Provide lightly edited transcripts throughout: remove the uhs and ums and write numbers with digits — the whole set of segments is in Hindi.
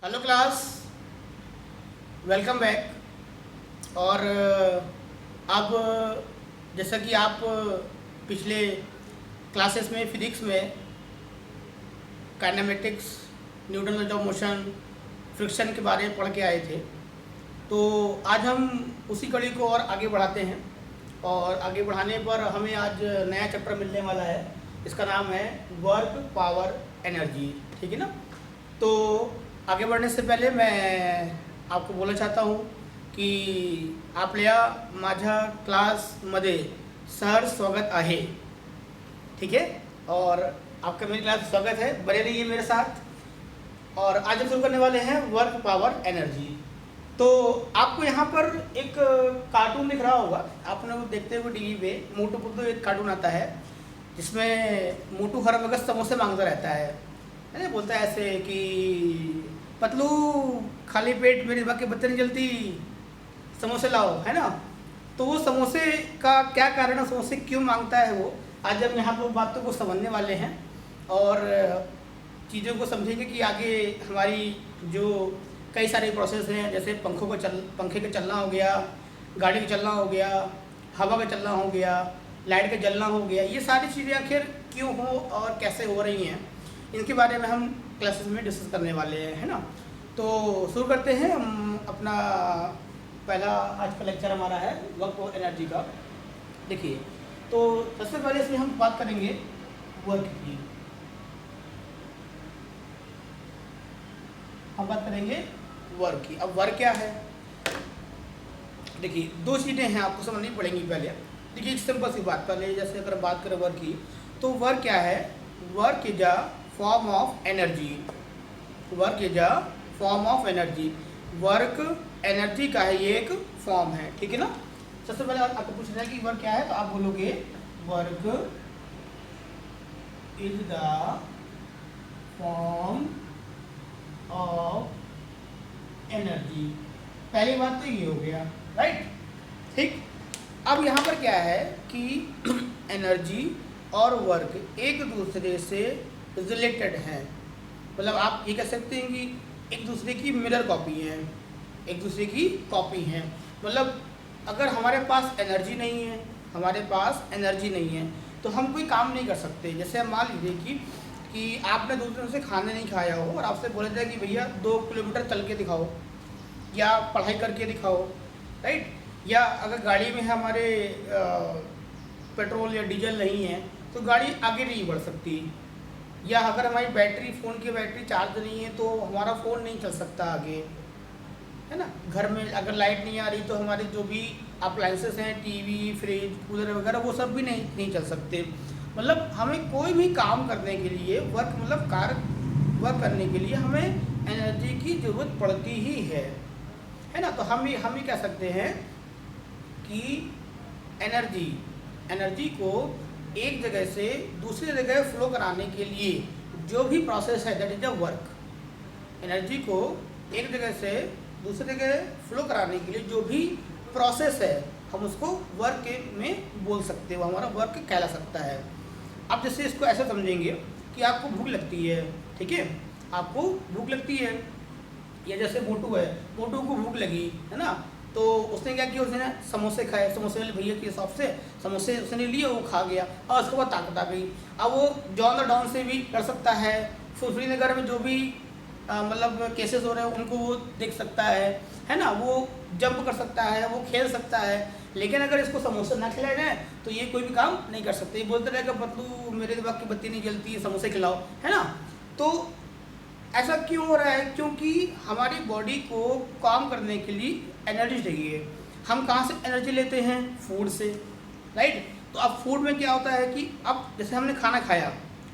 Hello class, welcome back. और अब जैसा कि आप पिछले क्लासेस में फिजिक्स में kinematics, Newton law of motion, friction के बारे में पढ़ के आए थे, तो आज हम उसी कड़ी को और आगे बढ़ाते हैं। और आगे बढ़ाने पर हमें आज नया चैप्टर मिलने वाला है। इसका नाम है वर्क पावर एनर्जी। ठीक है ना? तो आगे बढ़ने से पहले मैं आपको बोलना चाहता हूँ की आपल्या माझ्या क्लासमध्ये सहर्ष स्वागत आहे। ठीक है? और आपका मेरी क्लास स्वागत है, बने रहिए मेरे साथ। और आज हम शुरू करने वाले हैं वर्क पावर एनर्जी। तो आपको यहाँ पर एक कार्टून दिख रहा होगा, आपने वो देखते हुए टीवी पे मोटू पतलू एक कार्टून आता है जिसमें मोटू हर वक्त समोसे मांगता रहता है। बोलता है ऐसे कि पतलू खाली पेट मेरी दिमाग की बत्ती नहीं जलती, समोसे लाओ, है ना? तो वो समोसे का क्या कारण है, समोसे क्यों मांगता है वो, आज हम यहाँ पर बातों को समझने वाले हैं और चीज़ों को समझेंगे कि आगे हमारी जो कई सारे प्रोसेस हैं, जैसे पंखे का चलना हो गया, गाड़ी का चलना हो गया, हवा का चलना हो गया, लाइट का जलना हो गया, ये सारी चीज़ें आखिर क्यों हो और कैसे हो रही हैं, इनके बारे में हम क्लासेस में डिस्कस करने वाले हैं, है ना? तो शुरू करते हैं। हम अपना पहला आज का लेक्चर हमारा है वर्क और एनर्जी का। देखिए, तो सबसे पहले इसमें हम बात करेंगे वर्क की। हम बात करेंगे वर्क की। अब वर्क क्या है? देखिए, दो चीज़ें हैं, आपको समझनी पड़ेंगी पहले। देखिए, एक सिंपल सी बात, पहले जैसे अगर बात करें वर्क की, तो वर्क क्या है? Work is a form of energy. Work is a form of energy. Work energy का है, ये एक फॉर्म है। ठीक है ना? सबसे पहले आपको पूछना है कि वर्क क्या है, तो आप बोलोगे work is the form of energy. पहली बात तो ये हो गया, राइट? ठीक। अब यहाँ पर क्या है कि एनर्जी और वर्क एक दूसरे से रिलेटेड हैं। मतलब आप ये कह सकते हैं कि एक दूसरे की मिरर कॉपी हैं, एक दूसरे की कॉपी हैं। मतलब अगर हमारे पास एनर्जी नहीं है, हमारे पास एनर्जी नहीं है, तो हम कोई काम नहीं कर सकते। जैसे मान लीजिए कि आपने 2 दिन से खाना नहीं खाया हो और आपसे बोला जाए कि भैया 2 किलोमीटर चल के दिखाओ या पढ़ाई करके दिखाओ, राइट? या अगर गाड़ी में हमारे पेट्रोल या डीजल नहीं है तो गाड़ी आगे नहीं बढ़ सकती। या अगर हमारी बैटरी, फ़ोन की बैटरी चार्ज नहीं है तो हमारा फ़ोन नहीं चल सकता आगे, है ना? घर में अगर लाइट नहीं आ रही तो हमारे जो भी अप्लायंसेस हैं, टीवी, फ्रिज, कूलर वगैरह, वो सब भी नहीं चल सकते। मतलब हमें कोई भी काम करने के लिए वर्क करने के लिए हमें एनर्जी की ज़रूरत पड़ती ही है ना? तो हम ही कह सकते हैं कि एनर्जी को एक जगह से दूसरी जगह फ्लो कराने के लिए जो भी प्रोसेस है, that is a work. Energy को एक जगह से दूसरी जगह फ्लो कराने के लिए जो भी प्रोसेस है, हम उसको वर्क में बोल सकते हैं, वो हमारा वर्क कहला सकता है। अब जैसे इसको ऐसा समझेंगे कि आपको भूख लगती है, ठीक है? आपको भूख लगती है, या जैसे मोटू है, मोटू को भूख लगी, है ना? तो उसने क्या किया, उसने समोसे खाए, समोसे वाले भैया के हिसाब से समोसे उसने लिए, वो खा गया और उसके बाद ताकत आ गई। अब वो जॉन द डॉन से भी कर सकता है, फुलफुली नगर में जो भी मतलब केसेस हो रहे हैं उनको वो देख सकता है ना? वो जंप कर सकता है, वो खेल सकता है। लेकिन अगर इसको समोसे ना खिलाए जाए तो ये कोई भी काम नहीं कर सकते। ये बोलते रहेगा पतलू मेरे दिमाग की बत्ती नहीं जलती, समोसे खिलाओ, है ना? तो ऐसा क्यों हो रहा है? क्योंकि हमारी बॉडी को काम करने के लिए एनर्जी चाहिए। हम कहाँ से एनर्जी लेते हैं? फूड से, राइट? तो अब फूड में क्या होता है कि अब जैसे हमने खाना खाया,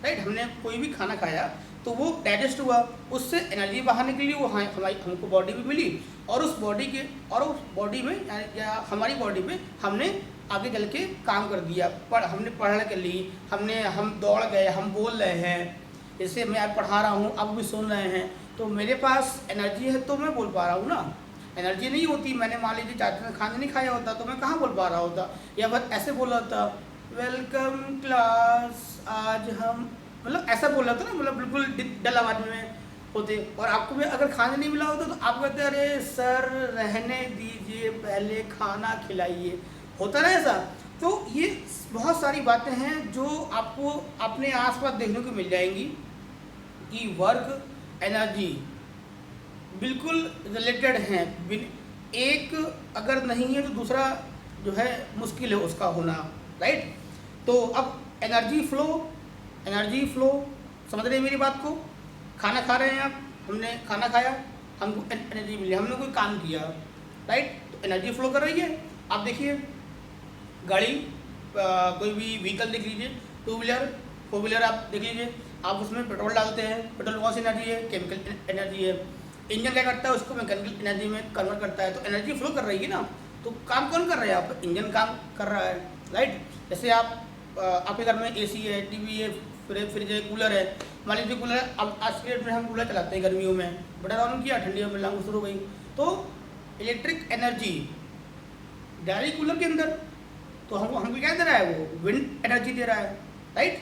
राइट? हमने कोई भी खाना खाया तो वो डाइजेस्ट हुआ, उससे एनर्जी बाहर निकली, वो हमको बॉडी भी मिली, और उस बॉडी में या हमारी बॉडी में हमने आगे चल के काम कर दिया। हमने पढ़ाई कर ली, हम दौड़ गए, हम बोल रहे हैं, जैसे मैं आज पढ़ा रहा हूँ, आप भी सुन रहे हैं, तो मेरे पास एनर्जी है तो मैं बोल पा रहा हूँ ना। एनर्जी नहीं होती, मैंने मान लीजिए 4 दिन खाना नहीं खाया होता तो मैं कहाँ बोल पा रहा होता, या बस ऐसे बोला होता वेलकम क्लास, आज हम, मतलब ऐसा बोल रहा था ना, मतलब बिल्कुल डल आवाज़ में होते। और आपको भी अगर खाना नहीं मिला होता तो आप कहते अरे सर रहने दीजिए, पहले खाना खिलाइए, होता ना ऐसा। तो ये बहुत सारी बातें हैं जो आपको अपने आसपास देखने को मिल जाएंगी कि वर्क एनर्जी बिल्कुल रिलेटेड हैं। एक अगर नहीं है तो दूसरा जो है मुश्किल है उसका होना, राइट। तो अब एनर्जी फ्लो समझ रहे हैं मेरी बात को। खाना खा रहे हैं आप, हमने खाना खाया, हमको एनर्जी मिली, हमने कोई काम किया, राइट, तो एनर्जी फ्लो कर रही है। आप देखिए गाड़ी, कोई भी व्हीकल देख लीजिए, 2 व्हीलर 4 व्हीलर आप देख लीजिए, आप उसमें पेट्रोल डालते हैं, पेट्रोल कौन सी एनर्जी है, केमिकल एनर्जी है। इंजन क्या करता है, उसको मैकेनिकल एनर्जी में कन्वर्ट करता है, तो एनर्जी फ्लो कर रही है ना। तो काम कौन कर रहा है, आप इंजन काम कर रहा है, राइट। जैसे आपके घर में एसी है, टीवी है, फ्रिज है, कूलर है। मान लीजिए कूलर, अब आज के डेट में हम कूलर चलाते हैं गर्मियों में, बड़ा ऑन किया, ठंडियों में लागू शुरू हो गई, तो इलेक्ट्रिक एनर्जी डायरेक्ट कूलर के अंदर, तो हमको क्या दे रहा है, वो विंड एनर्जी दे रहा है, राइट।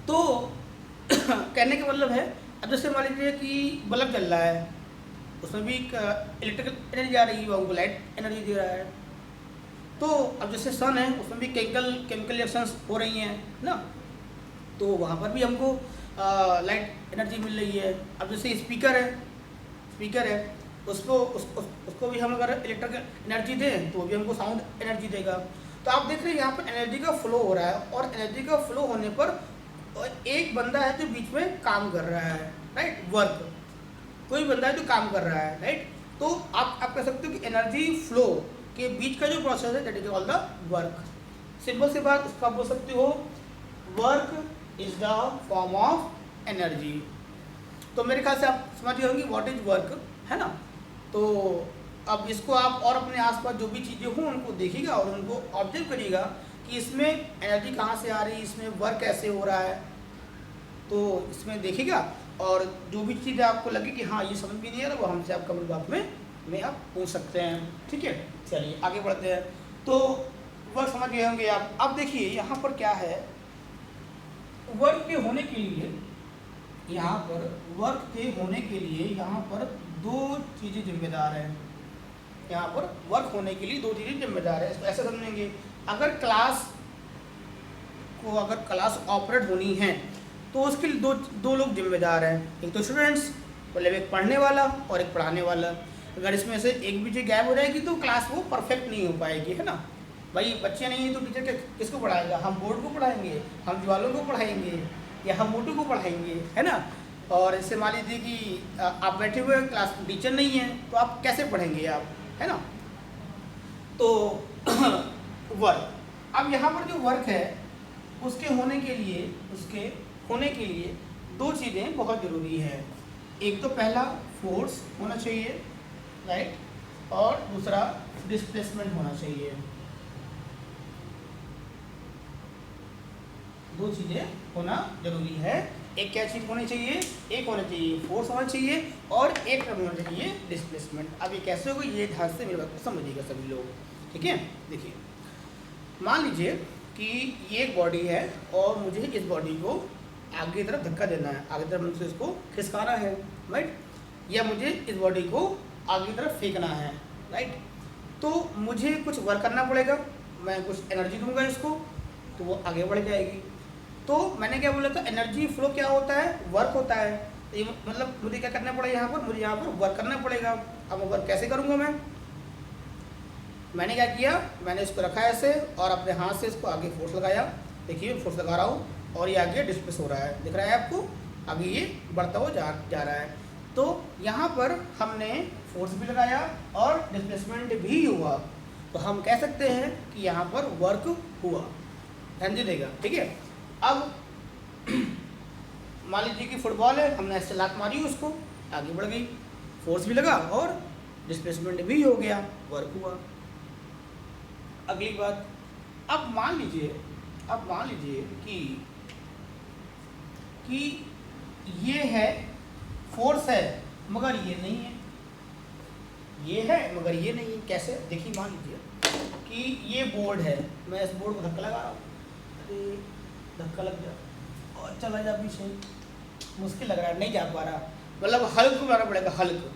तो कहने का मतलब है, अब जैसे मान लीजिए कि बल्ब जल रहा है, उसमें भी इलेक्ट्रिकल एनर्जी आ रही है, वो हमको लाइट एनर्जी दे रहा है। तो अब जैसे सन है, उसमें भी केमिकल रिएक्शंस हो रही हैं ना, तो वहाँ पर भी हमको लाइट एनर्जी मिल रही है। अब जैसे स्पीकर है, उसको भी हम अगर इलेक्ट्रिकल एनर्जी दें तो वो भी हमको साउंड एनर्जी देगा। तो आप देख रहे हैं यहाँ पर एनर्जी का फ्लो हो रहा है, और एनर्जी का फ्लो होने पर एक बंदा है जो बीच में काम कर रहा है, राइट, वर्क, कोई बंदा है जो काम कर रहा है, राइट। तो आप कह सकते हो कि एनर्जी फ्लो के बीच का जो प्रोसेस है that is called the work. Simple सी बात, उसका बोल सकते हो work is the form of energy. तो मेरे ख्याल से आप समझ गए होंगे व्हाट इज वर्क, है ना। तो अब इसको आप और अपने आसपास जो भी चीज़ें हों उनको देखिएगा और उनको ऑब्जर्व करिएगा कि इसमें एनर्जी कहाँ से आ रही है, इसमें वर्क कैसे हो रहा है, तो इसमें देखिएगा। और जो भी चीज़ें आपको लगे कि हाँ ये समझ भी नहीं आ रहा, वो हमसे आप कमेंट बॉक्स में आप पूछ सकते हैं, ठीक है। चलिए आगे बढ़ते हैं। तो वर्क समझ गए होंगे आप। अब देखिए यहाँ पर क्या है, वर्क के होने के लिए यहाँ पर दो चीज़ें जिम्मेदार हैं। यहाँ पर वर्क होने के लिए दो चीज़ें जिम्मेदार है। इसको ऐसे समझेंगे, अगर क्लास ऑपरेट होनी है तो उसके लिए दो लोग जिम्मेदार हैं, एक तो स्टूडेंट्स, मतलब एक पढ़ने वाला और एक पढ़ाने वाला। अगर इसमें से एक भी चीज़ गायब हो जाएगी तो क्लास वो परफेक्ट नहीं हो पाएगी, है ना। भाई बच्चे नहीं हैं तो टीचर किसको पढ़ाएगा, हम बोर्ड को पढ़ाएंगे, हम ज्वालों को पढ़ाएंगे, या हम मोटू को पढ़ाएंगे, है ना। और इससे मान लीजिए कि आप बैठे हुए क्लास टीचर नहीं है तो आप कैसे पढ़ेंगे आप, है ना। तो वर्क, अब यहाँ पर जो वर्क है उसके होने के लिए दो चीज़ें बहुत ज़रूरी है। एक तो पहला फोर्स होना चाहिए, राइट, और दूसरा डिस्प्लेसमेंट होना चाहिए। दो चीज़ें होना जरूरी है। एक क्या चीज़ होनी चाहिए, एक होना चाहिए फोर्स होना चाहिए और एक होना चाहिए डिस्प्लेसमेंट। अब ये कैसे होगा, ये ध्यान से मेरी बात को समझिएगा सभी लोग, ठीक है। देखिए मान लीजिए कि ये एक बॉडी है और मुझे इस बॉडी को आगे की तरफ धक्का देना है, आगे की तरफ मुझे इसको खिसकाना है, राइट, या मुझे इस बॉडी को आगे की तरफ फेंकना है, राइट। तो मुझे कुछ वर्क करना पड़ेगा, मैं कुछ एनर्जी दूंगा इसको तो वो आगे बढ़ जाएगी। तो मैंने क्या बोला था, एनर्जी फ्लो क्या होता है, वर्क होता है। तो ये मतलब मुझे क्या करना पड़ेगा, यहाँ पर मुझे यहाँ पर वर्क करना पड़ेगा। अब वर्क कैसे करूँगा मैंने क्या किया, मैंने इसको रखा ऐसे और अपने हाथ से इसको आगे फोर्स लगाया। देखिए फोर्स लगा रहा हूँ और ये आगे डिस्प्लेस हो रहा है, दिख रहा है आपको, आगे ये बढ़ता हुआ जा रहा है। तो यहाँ पर हमने फोर्स भी लगाया और डिस्प्लेसमेंट भी हुआ, तो हम कह सकते हैं कि यहाँ पर वर्क हुआ। ध्यान दीजिएगा, ठीक है। अब मान लीजिए कि फुटबॉल है, हमने ऐसे लात मारी उसको, आगे बढ़ गई, फोर्स भी लगा और डिस्प्लेसमेंट भी हो गया, वर्क हुआ। अगली बात, अब मान लीजिए कि ये है, फोर्स है मगर ये नहीं है, ये है मगर ये नहीं है। कैसे, देखिए मान लीजिए कि ये बोर्ड है, मैं इस बोर्ड को धक्का लगा रहा हूँ, अरे धक्का लग जा और चला जा पीछे, मुश्किल लग रहा है, नहीं जा पा रहा, मतलब हल्क बनाना पड़ेगा, हल्क।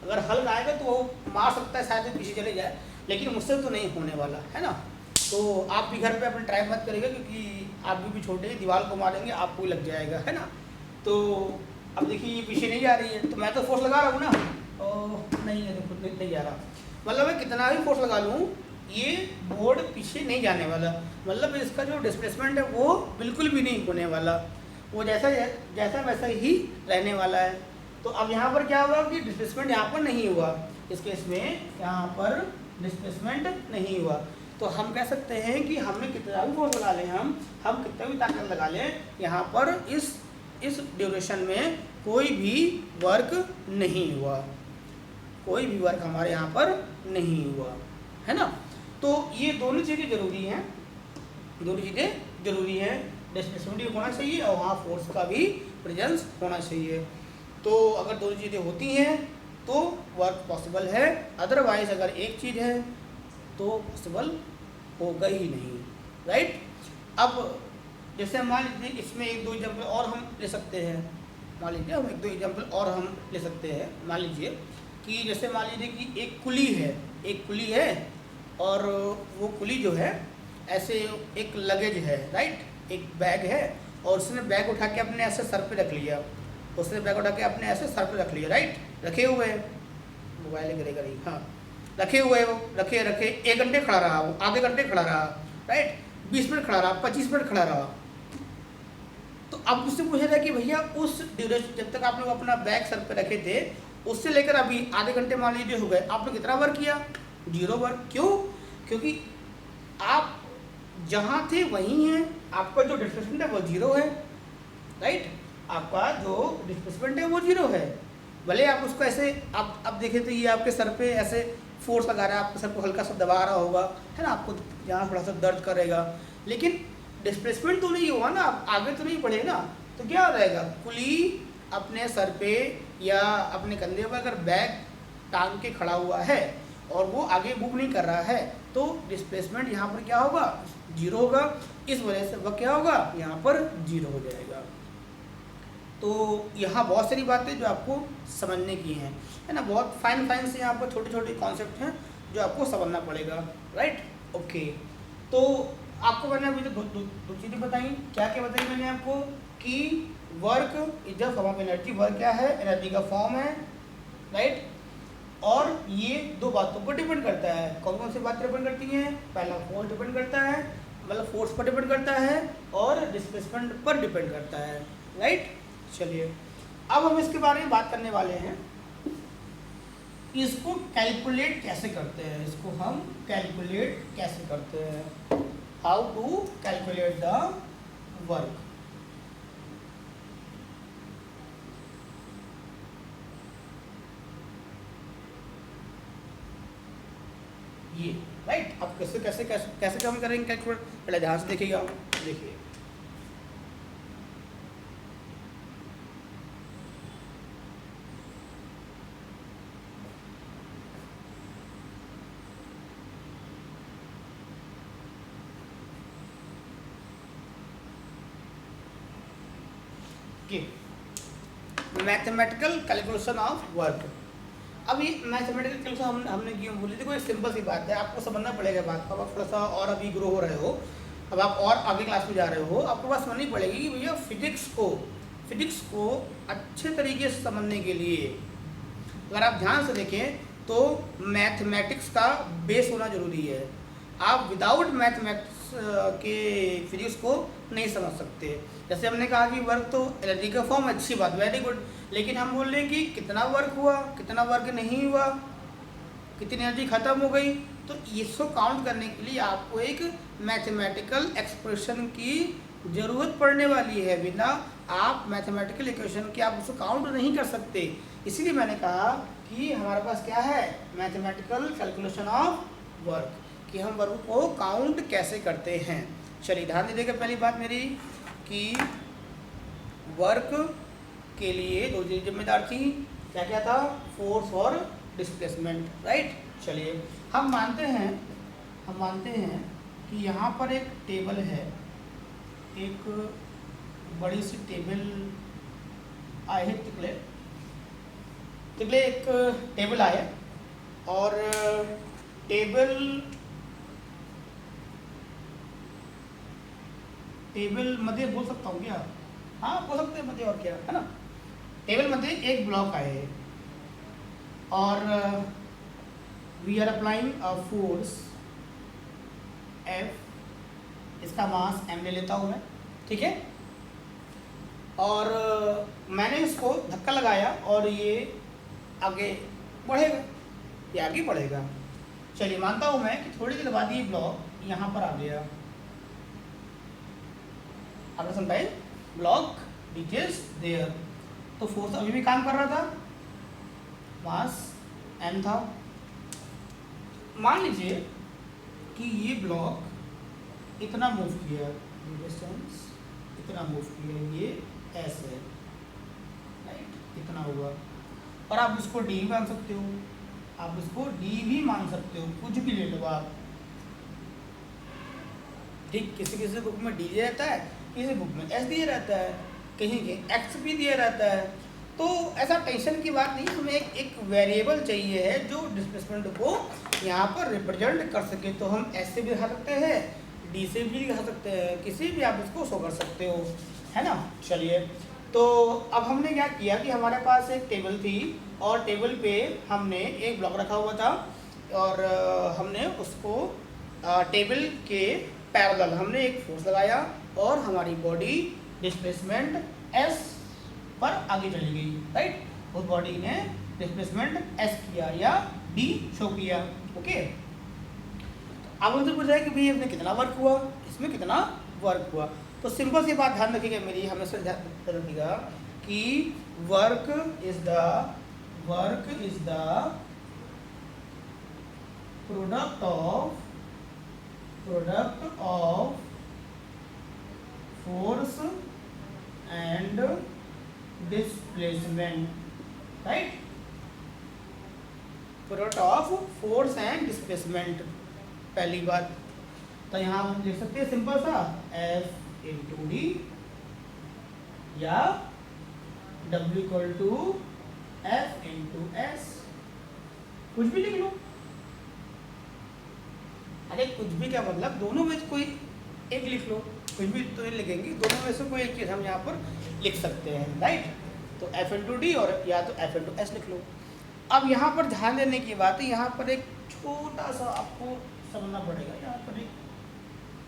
अगर हल्क आएगा तो वो मार सकता है, शायद पीछे चले जाए, लेकिन मुझसे तो नहीं होने वाला है ना। तो आप भी घर पे अपने ट्राई मत करिएगा, क्योंकि आप भी छोटे हैं, दीवार को मारेंगे आपको लग जाएगा, है ना। तो अब देखिए ये पीछे नहीं जा रही है, तो मैं तो फोर्स लगा रहा हूँ ना, तो नहीं है, देखो नहीं जा रहा, मतलब मैं कितना भी फोर्स लगा लूँ ये बोर्ड पीछे नहीं जाने वाला, मतलब इसका जो डिस्प्लेसमेंट है वो बिल्कुल भी नहीं होने वाला, वो जैसा वैसा ही रहने वाला है। तो अब यहाँ पर क्या हुआ कि डिस्प्लेसमेंट यहाँ पर नहीं हुआ, इस केस में यहाँ पर डिस्प्लेसमेंट नहीं हुआ। तो हम कह सकते हैं कि हमने कितना भी फोर्स लगा लें, हम कितना भी ताकत लगा लें, यहाँ पर इस ड्यूरेशन में कोई भी वर्क नहीं हुआ, कोई भी वर्क हमारे यहाँ पर नहीं हुआ, है ना। तो ये दोनों चीज़ें ज़रूरी हैं, दोनों चीज़ें ज़रूरी हैं, डिस्प्लेसमेंट भी होना चाहिए और वहाँ फोर्स का भी प्रेजेंस होना चाहिए। तो अगर दोनों चीज़ें होती हैं तो वर्क पॉसिबल है, अदरवाइज अगर एक चीज़ है तो पॉसिबल होगा ही नहीं, राइट। अब जैसे मान लीजिए इसमें एक दो एग्जाम्पल और हम ले सकते हैं, मान लीजिए हम एक दो एग्जाम्पल और हम ले सकते हैं। मान लीजिए कि जैसे मान लीजिए कि एक कुली है और वो कुली जो है ऐसे एक लगेज है, राइट, एक बैग है, और उसने बैग उठा के अपने ऐसे सर पे रख लिया, राइट, रखे हुए है, मोबाइल गिरेगा नहीं, हाँ, रखे हुए वो रखे 1 घंटे खड़ा रहा, वो आधे घंटे खड़ा रहा, राइट, 20 मिनट खड़ा रहा, 25 मिनट खड़ा रहा। तो अब मुझसे पूछा था कि भैया उस ड्यूरेशन जब तक आप लोग अपना बैग सर पे रखे थे उससे लेकर अभी आधे घंटे मान लीजिए हो गए, आपने कितना वर्क किया? 0 वर्क। क्यों? क्योंकि आप जहाँ थे वहीं हैं, आपका जो डिस्प्लेसमेंट है वो 0 है, राइट, आपका जो डिस्प्लेसमेंट है वो 0 है। भले आप उसको ऐसे अब देखें तो ये आपके सर पे ऐसे फोर्स लगा रहा है, आपके सर को हल्का सा दबा रहा होगा, है ना, आपको यहाँ थोड़ा सा दर्द करेगा, लेकिन डिस्प्लेसमेंट तो नहीं हुआ ना, आप आगे तो नहीं बढ़े ना। तो क्या हो जाएगा, कुली अपने सर पे या अपने कंधे पर अगर बैग टांग के खड़ा हुआ है और वो आगे मूव नहीं कर रहा है तो डिस्प्लेसमेंट यहाँ पर क्या होगा? 0 होगा। इस वजह से वह क्या होगा? यहाँ पर 0 हो जाएगा। तो यहाँ बहुत सारी बातें जो आपको समझने की हैं, है ना, बहुत फाइन से यहाँ पर छोटे छोटे कॉन्सेप्ट हैं जो आपको समझना पड़ेगा, राइट, ओके। तो आपको मैंने अभी तो दो चीज़ें बताई, क्या क्या बताई मैंने आपको कि work is the form of energy, work क्या है? एनर्जी का फॉर्म है, राइट, और ये 2 बातों पर डिपेंड करता है। कौन कौन सी बातें डिपेंड करती हैं? पहला फोर्स डिपेंड करता है, मतलब फोर्स पर डिपेंड करता है, और डिस्प्लेसमेंट पर डिपेंड करता है, राइट। चलिए अब हम इसके बारे में बात करने वाले हैं, इसको कैलकुलेट कैसे करते हैं, इसको हम कैलकुलेट कैसे करते हैं, how to calculate the work. ये राइट, अब कैसे कैसे कैसे कैसे हम करेंगे कैलकुलेट, पहले ध्यान से देखिएगा, देखिए मैथमेटिकल कैलकुलेशन ऑफ वर्क। अब ये मैथमेटिकल कैलकुलेशन हमने क्यों बोली? देखो एक सिंपल सी बात है, आपको समझना पड़ेगा बात को। अब आप थोड़ा सा और अभी ग्रो हो रहे हो, अब आप और आगे क्लास में जा रहे हो, आपको बात समझनी पड़ेगी कि भैया फिजिक्स को अच्छे तरीके से समझने के लिए अगर आप ध्यान से देखें तो मैथमेटिक्स का बेस होना ज़रूरी है। आप विदाउट मैथमेटिक्स के फिजिक्स को नहीं समझ सकते। जैसे हमने कहा कि वर्क तो एनर्जी का फॉर्म, अच्छी बात, वेरी गुड, लेकिन हम बोल रहे हैं कि कितना वर्क हुआ, कितना वर्क नहीं हुआ, कितनी एनर्जी खत्म हो गई। तो इसको काउंट करने के लिए आपको एक मैथमेटिकल एक्सप्रेशन की ज़रूरत पड़ने वाली है। बिना आप मैथमेटिकल इक्वेशन के आप उसको काउंट नहीं कर सकते। इसीलिए मैंने कहा कि हमारे पास क्या है, मैथमेटिकल कैलकुलेशन ऑफ वर्क, कि हम वर्क को काउंट कैसे करते हैं। चलिए ध्यान दीजिएगा, पहली बात मेरी कि वर्क के लिए 2 चीज़ें जिम्मेदार थी, क्या क्या था? फोर्स और डिस्प्लेसमेंट, राइट। चलिए हम मानते हैं कि यहाँ पर एक टेबल है, एक बड़ी सी टेबल आए हैं तिकले एक टेबल आया और टेबल मध्ये बोल सकता हूँ क्या? हाँ बोल सकते हैं मध्ये, और क्या है ना। टेबल मध्ये एक ब्लॉक आए और we are applying a force F, इसका मास m ले लेता हूँ मैं, ठीक है। और मैंने इसको धक्का लगाया और ये आगे बढ़ेगा, ये आगे बढ़ेगा। चलिए मानता हूँ मैं कि थोड़ी देर बाद ये ब्लॉक यहाँ पर आ गया। After some time block reaches there, तो फोर्स अभी भी काम कर रहा था, मास m था। मान लीजिए कि ये ब्लॉक इतना मूव किया, डिस्टेंस इतना मूव किया, ये S है, राइट, इतना हुआ। और आप इसको D भी मान सकते हो, आप इसको D भी मान सकते हो, कुछ भी ले लो आप, ठीक। किसी किसी बुक में D दिया रहता है, किसी बुक में S दिया रहता है, कहीं के X भी दिया रहता है। तो ऐसा टेंशन की बात नहीं, हमें एक वेरिएबल चाहिए है जो डिस्प्लेसमेंट को यहाँ पर रिप्रेजेंट कर सके। तो हम S से भी दिखा सकते हैं, D से भी दिखा सकते हैं, किसी भी आप इसको शो कर सकते हो, है ना। चलिए, तो अब हमने क्या किया कि हमारे पास एक टेबल थी और टेबल पे हमने एक ब्लॉक रखा हुआ था और हमने उसको टेबल के पैरेलल हमने एक फोर्स लगाया और हमारी बॉडी डिस्प्लेसमेंट S पर आगे चली गई, राइट। उस बॉडी ने डिस्प्लेसमेंट S किया या D शो किया, ओके। अब उनसे पूछा है कि भाई इसमें कितना वर्क हुआ, इसमें कितना वर्क हुआ। तो सिंपल सी बात ध्यान रखिएगा मेरी, हमेशा ध्यान रखिएगा कि work is the product of force and displacement, right. Product of force and displacement, पहली बात। तो यहाँ हम लिख सकते हैं सिंपल सा F इंटू डी या W equal to F into S, कुछ भी लिख लो। अरे कुछ भी क्या मतलब, दोनों में से कोई एक लिख लो, कुछ भी तो नहीं लिखेंगे, दोनों में से कोई एक चीज़ हम यहाँ पर लिख सकते हैं, राइट। तो F इंटू डी और या तो F इंटू S लिख लो। अब यहाँ पर ध्यान देने की बात है, यहाँ पर एक छोटा सा आपको समझना पड़ेगा, यहाँ पर एक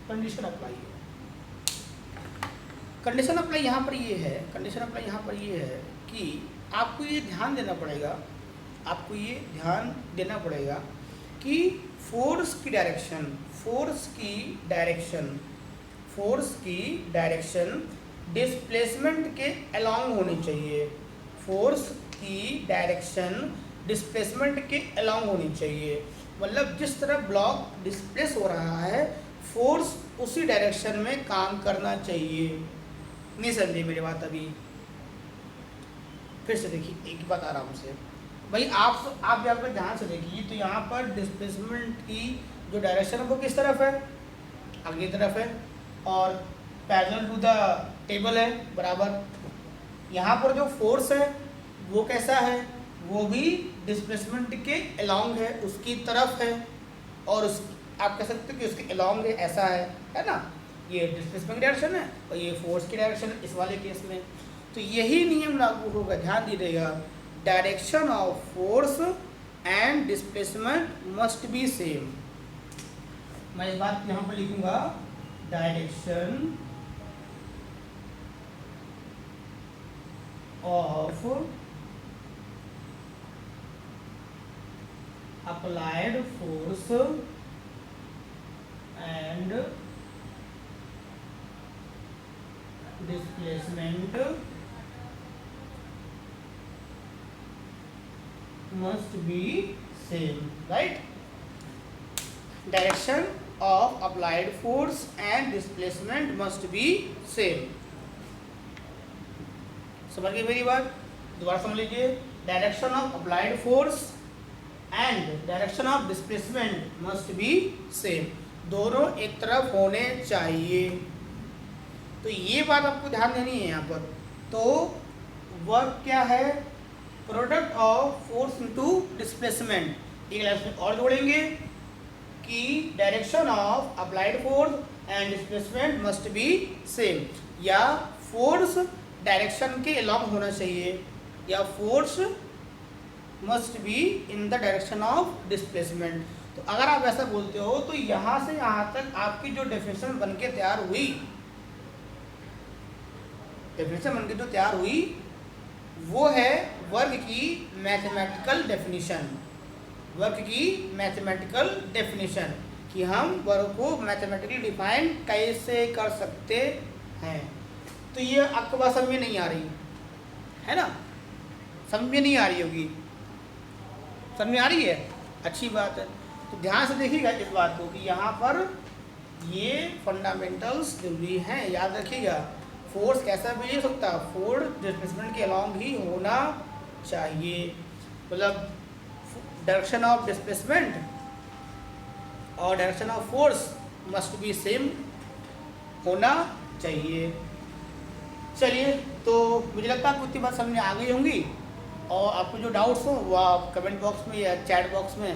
कंडीशन अप्लाई है। कंडीशन अप्लाई यहाँ पर ये है, कंडीशन अप्लाई यहाँ पर ये है कि आपको ये ध्यान देना पड़ेगा, आपको ये ध्यान देना पड़ेगा कि फोर्स की डायरेक्शन डिस्प्लेसमेंट के अलोंग होनी चाहिए। फोर्स की डायरेक्शन डिस्प्लेसमेंट के अलोंग होनी चाहिए, मतलब जिस तरह ब्लॉक डिस्प्लेस हो रहा है फोर्स उसी डायरेक्शन में काम करना चाहिए। नहीं समझे मेरी बात अभी? फिर से देखिए एक बात आराम से भाई, आप यहाँ पर ध्यान से देखिए, तो यहाँ पर डिस्प्लेसमेंट की जो डायरेक्शन है वो किस तरफ है, आगे तरफ है, और पैरेलल टू द टेबल है, बराबर। यहाँ पर जो फोर्स है वो कैसा है, वो भी डिस्प्लेसमेंट के अलोंग है, उसकी तरफ है, और उस आप कह सकते हो कि उसके अलोंग है, ऐसा है ना। ये डिस्प्लेसमेंट डायरेक्शन है और ये फोर्स की डायरेक्शन है इस वाले केस में। तो यही नियम लागू होगा, ध्यान दीजिएगा, direction of force and displacement must be same. मैं इस बात यहाँ पर लिखूंगा, direction of applied force and displacement must be same, right? Direction of applied force and displacement must be same. समझ गए मेरी बात? दोबारा समझ लीजिए, direction of applied force and direction of displacement must be same, दोनों एक तरफ होने चाहिए। तो ये बात आपको ध्यान देनी है यहाँ पर। तो वर्क क्या है, product of force into displacement. एक लाइन में और जोड़ेंगे कि direction of applied force and displacement must be same, या फोर्स डायरेक्शन के अलॉन्ग होना चाहिए, या force must be in the direction of displacement. तो अगर आप ऐसा बोलते हो तो यहाँ से यहाँ तक आपकी जो डेफिनेशन बनके तैयार हुई, डेफिनेशन बनके जो तैयार हुई वो है वर्क की मैथमेटिकल डेफिनेशन। वर्क की मैथमेटिकल डेफिनेशन कि हम वर्क को मैथमेटिकली डिफाइन कैसे कर सकते हैं। तो ये आपको बात समझ में नहीं आ रही है ना, समझ में नहीं आ रही होगी, समझ में आ रही है, अच्छी बात है। तो ध्यान से देखिएगा इस बात को कि यहाँ पर ये फंडामेंटल्स जरूरी हैं, याद रखिएगा। फोर्स कैसा भी हो सकता है, फोर्स डिस्प्लेसमेंट के अलॉन्ग ही होना चाहिए, मतलब डायरेक्शन ऑफ डिस्प्लेसमेंट और direction of force must be same होना चाहिए। चलिए, तो मुझे लगता है आपको इतनी बात समझ में आ गई होंगी, और आपको जो डाउट्स हो वो आप कमेंट बॉक्स में या चैट बॉक्स में,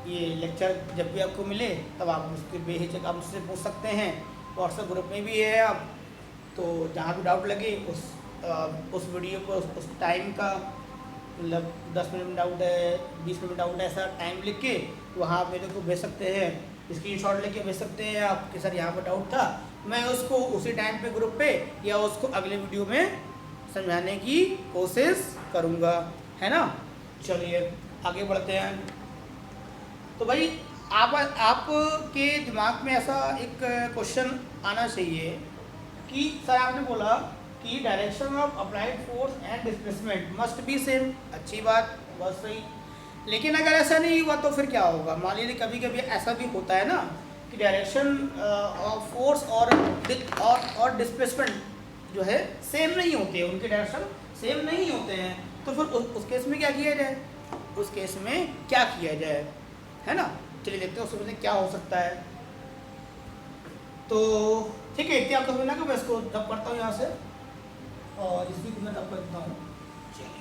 ये लेक्चर जब भी आपको मिले तब आप उसके बेहिचक आप मुझसे पूछ सकते हैं। व्हाट्सएप ग्रुप में भी है आप, तो जहाँ भी डाउट लगे उस वीडियो को उस टाइम का, मतलब 10 मिनट में डाउट है, 20 मिनट में डाउट है, ऐसा टाइम लिख के वहाँ आप मेरे को भेज सकते हैं, स्क्रीनशॉट लेके भेज सकते हैं आप कि सर यहाँ पर डाउट था। मैं उसको उसी टाइम पे ग्रुप पे या उसको अगले वीडियो में समझाने की कोशिश करूँगा, है ना। चलिए आगे बढ़ते हैं। तो भाई आपके दिमाग में ऐसा एक क्वेश्चन आना चाहिए कि सर आपने बोला कि direction of applied force and displacement must be same, अच्छी बात, बहुत सही। लेकिन अगर ऐसा नहीं हुआ तो फिर क्या होगा? मान लीजिए कभी कभी ऐसा भी होता है ना कि डायरेक्शन ऑफ फोर्स और डिस्प्लेसमेंट जो है सेम नहीं होते हैं, उनके डायरेक्शन सेम नहीं होते हैं, तो फिर उस केस में क्या किया जाए? उस केस में क्या किया जाए, है ना। चलिए देखते हैं उसमें क्या हो सकता है। तो ठीक है, इतने आपको समझना कि मैं इसको डब करता हूँ यहाँ से, और इसकी मैं डब करता हूँ। चलिए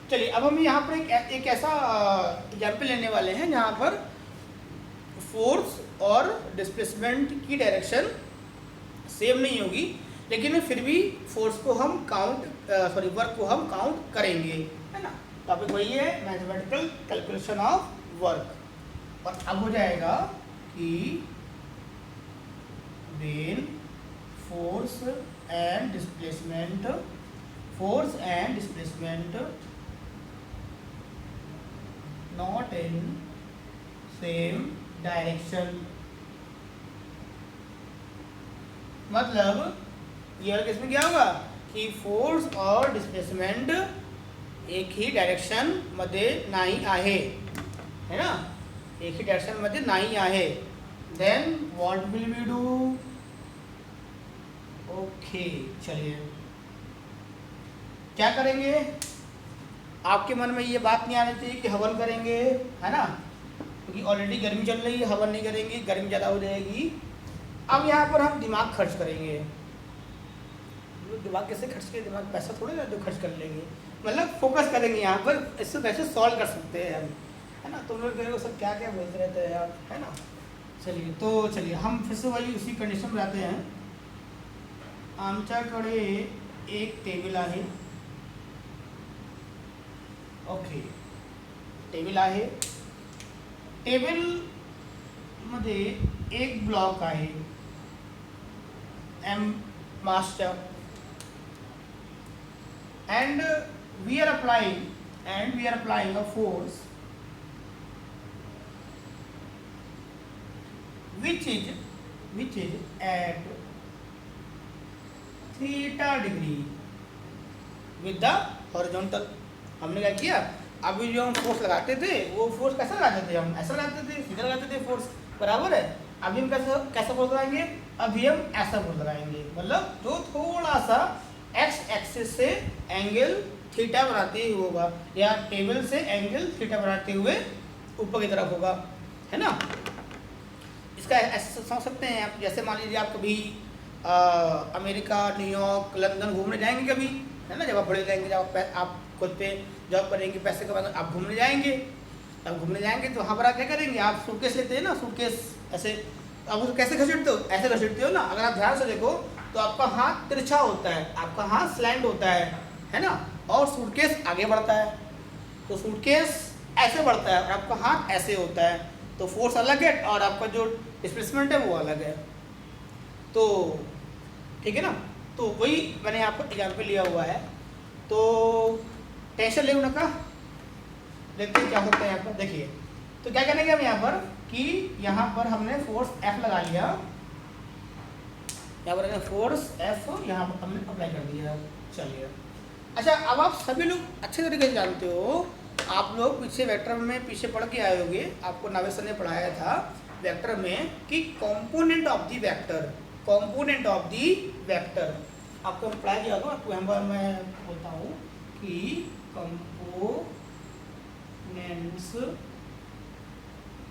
चलिए अब हम यहाँ पर एक ऐसा एग्जाम्पल लेने वाले हैं जहाँ पर फोर्स और डिस्प्लेसमेंट की डायरेक्शन सेम नहीं होगी, लेकिन फिर भी फोर्स को हम वर्क को हम काउंट करेंगे, है ना। टॉपिक वही है मैथमेटिकल कैलकुलेशन ऑफ वर्क। और अब हो जाएगा कि when force and displacement not in same direction, मतलब ये किसमें क्या होगा कि फोर्स और डिस्प्लेसमेंट एक ही डायरेक्शन मध्ये नाही आहे, है ना, एक ही डायरेक्शन मध्ये नाही आहे। Then what will we do? Okay, चलिए क्या करेंगे? आपके मन में ये बात नहीं आनी चाहिए कि हवन करेंगे, है ना, क्योंकि ऑलरेडी गर्मी चल रही है, हवन नहीं करेंगे, गर्मी ज़्यादा हो जाएगी। अब यहाँ पर हम दिमाग खर्च करेंगे। दिमाग कैसे खर्च करें? दिमाग पैसा थोड़े ना जो खर्च कर लेंगे, मतलब फोकस करेंगे यहाँ पर, इससे कैसे सॉल्व कर सकते हैं हम, है ना। तुम लोग कहेंगे सब क्या क्या बोलते रहते हैं यार, है ना। चलिए तो चलिए हम फिर से वही उसी कंडीशन में आते हैं। आमच्याकडे एक टेबल आहे, ओके, टेबल आहे, टेबल मध्ये एक ब्लॉक आहे M master, and we are applying a force which is at theta degree with the horizontal। हमने क्या किया? अभी जो हम फोर्स लगाते थे वो फोर्स कैसा लगाते थे? हम ऐसा लगाते थे, सीधा लगाते थे फोर्स, बराबर है। अभी हम कैसा फोर्स लगाएंगे? अभी हम ऐसा फोर्स लगाएंगे, मतलब जो थोड़ा सा एक्स एक्सिस से एंगल थीटा बनाते हुए होगा, या टेबल से एंगल थीटा बनाते हुए ऊपर की तरफ होगा, है ना। इसका ऐसे समझ सकते हैं आप, जैसे मान लीजिए आप कभी अमेरिका, न्यूयॉर्क, लंदन घूमने जाएंगे कभी, है ना। जब आप बड़े जाएंगे, जब आप खुद पे जॉब करेंगे, पैसे कमाएंगे, आप घूमने जाएंगे। अब घूमने जाएंगे तो वहाँ पर आप क्या करेंगे, आप सूटकेस लेते हैं ना, सूटकेस ऐसे, आप उसको कैसे घसीटते हो, ऐसे घसीटते हो ना। अगर आप ध्यान से देखो तो आपका हाथ तिरछा होता है, आपका हाथ स्लैंड होता है ना, और सूटकेस आगे बढ़ता है। तो सूटकेस ऐसे बढ़ता है और आपका हाथ ऐसे होता है, तो फोर्स अलग है और आपका जो डिस्प्लेसमेंट है वो अलग है। तो ठीक है ना। तो वही मैंने आपको एग्जाम्पल लिया हुआ है। तो टेंशन ले ना, देखते क्या होता है यहाँ पर। देखिए तो क्या करेंगे हम यहाँ पर कि यहाँ पर हमने फोर्स F लगा लिया, यहाँ पर हमने फोर्स F यहाँ पर हमने अप्लाई कर दिया। चलिए, अच्छा अब आप सभी लोग अच्छे तरीके से जानते हो, आप लोग पीछे वेक्टर में पीछे पढ़ के आए होंगे, आपको नावेद सर ने पढ़ाया था वेक्टर में कि component of the vector, component of the vector आपको पढ़ाया गया होगा। तो यहाँ पर मैं बोलता हूँ कि कंपोनेंट्स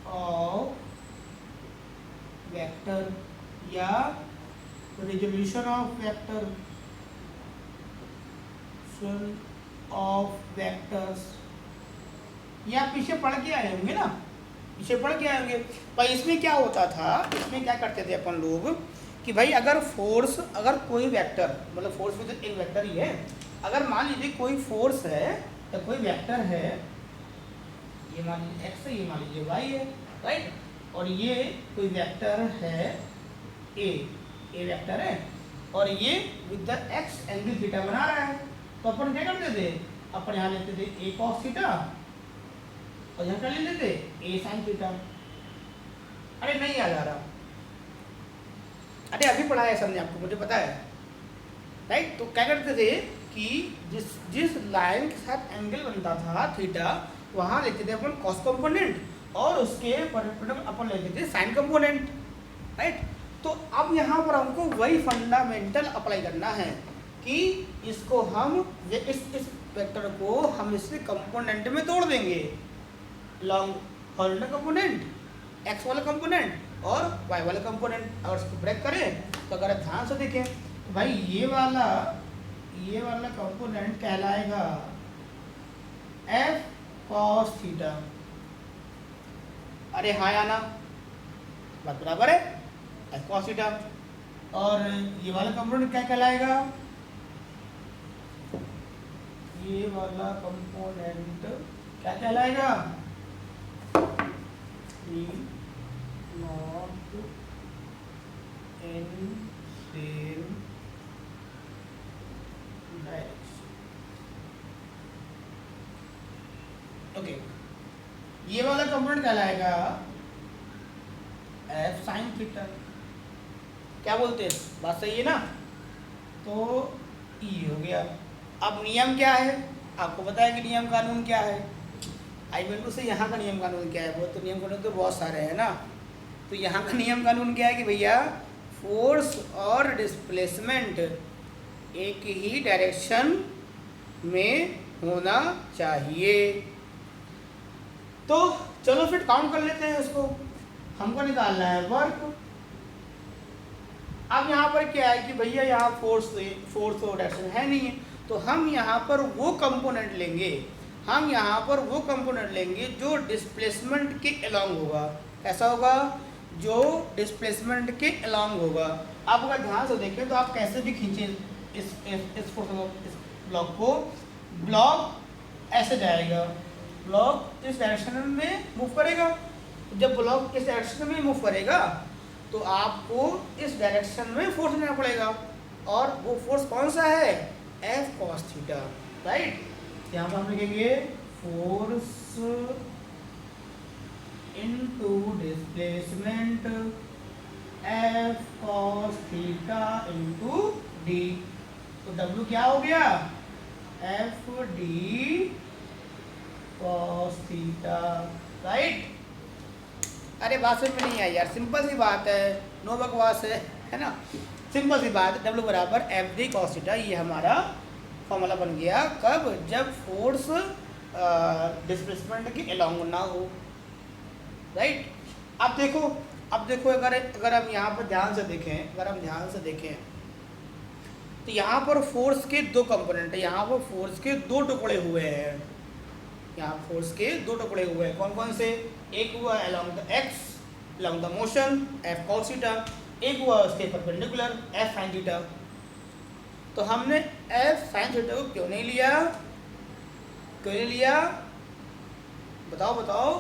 ऑफ वेक्टर या resolution of vector of vectors, या पीछे पढ़ के आए होंगे ना, पीछे पढ़ के आए होंगे। भाई इसमें क्या होता था, इसमें क्या करते थे अपन लोग कि भाई अगर फोर्स, अगर कोई वेक्टर, मतलब फोर्स भी तो एक वेक्टर ही है, अगर मान लीजिए कोई फोर्स है या कोई वेक्टर है, ये मान लीजिए x है, ये मान लीजिए y है, राइट, और ये कोई वेक्टर है a वेक्टर है, और ये with the x angle theta बना रहा है। तो अपन क्या करते थे, अपन यहाँ लेते थे a cos थीटा और यहाँ क्या ले लेते a sin थीटा। अरे नहीं याद आ रहा, अरे अभी पढ़ाया सर ने आपको, मुझे पता है, राइट। तो क्या करते थे कि जिस लाइन के साथ एंगल बनता था थीटा, वहाँ लेते थे अपन कॉस कंपोनेंट और उसके परपेंडिकुलर अपन लेते थे साइन कंपोनेंट, राइट। तो अब यहाँ पर हमको वही फंडामेंटल अप्लाई करना है कि इसको हम इस वेक्टर को हम इसके कंपोनेंट में तोड़ देंगे, लॉन्ग हॉरिजॉन्टल कंपोनेंट, एक्स वाला कंपोनेंट और वाई वाला कंपोनेंट। और इसको ब्रेक करें तो अगर आप ध्यान से देखें तो भाई ये वाला कंपोनेंट कहलाएगा एफ कॉस थीटा। अरे हाँ या ना, बात बराबर है, एफ कॉस थीटा। और ये वाला कंपोनेंट क्या कहलाएगा, ये वाला कंपोनेंट क्या कहलाएगा, not in same direction. Okay, ये वाला कंपोनेंट कहलाएगा एफ साइन थीटा। क्या बोलते हैं, बात सही है ना। तो ये हो गया। अब नियम क्या है, आपको पता है कि नियम कानून क्या है। आई बिंदु से यहाँ का नियम कानून क्या है, वो तो नियम कानून तो बहुत सारे हैं ना। तो यहाँ का नियम कानून क्या है कि भैया फोर्स और डिस्प्लेसमेंट एक ही डायरेक्शन में होना चाहिए। तो चलो फिर काउंट कर लेते हैं इसको, हमको निकालना है वर्क। अब यहाँ पर क्या है कि भैया यहाँ फोर्स और डायरेक्शन है नहीं है, तो हम यहाँ पर वो कंपोनेंट लेंगे, हम यहाँ पर वो कंपोनेंट लेंगे जो डिस्प्लेसमेंट के अलोंग होगा। कैसा होगा, जो डिस्प्लेसमेंट के अलोंग होगा। आप अगर ध्यान से देखें तो आप कैसे भी खींचे इस ब्लॉक को, ब्लॉक ऐसे जाएगा, ब्लॉक इस डायरेक्शन में मूव करेगा। जब ब्लॉक इस डायरेक्शन में मूव करेगा तो आपको इस डायरेक्शन में फोर्स लेना पड़ेगा, और वो फोर्स कौन सा है, एफ कॉस थीटा, राइट। यहाँ पर हम लिखेंगे force into displacement F cos theta into D. तो डब्ल्यू क्या हो गया, F D cos theta, right. अरे बात समझ में नहीं आई यार, सिंपल सी बात है, नो बकवास है ना, सिंपल सी बात है। डब्ल्यू बराबर एफ डी कॉस थीटा, ये हमारा फॉर्मूला बन गया। कब, जब फोर्स डिस्प्लेसमेंट के अलोंग ना हो, राइट। अब देखो अगर हम यहाँ पर ध्यान से देखें तो यहाँ पर फोर्स के दो कंपोनेंट है, यहाँ पर फोर्स के दो टुकड़े हुए हैं, यहाँ फोर्स के दो टुकड़े हुए हैं। कौन कौन से? एक हुआ along the x along the motion F cos theta, एक हुआ उसके परपेंडिकुलर एफ साइन थीटा। तो हमने एफ साइन थीटा को क्यों नहीं लिया? बताओ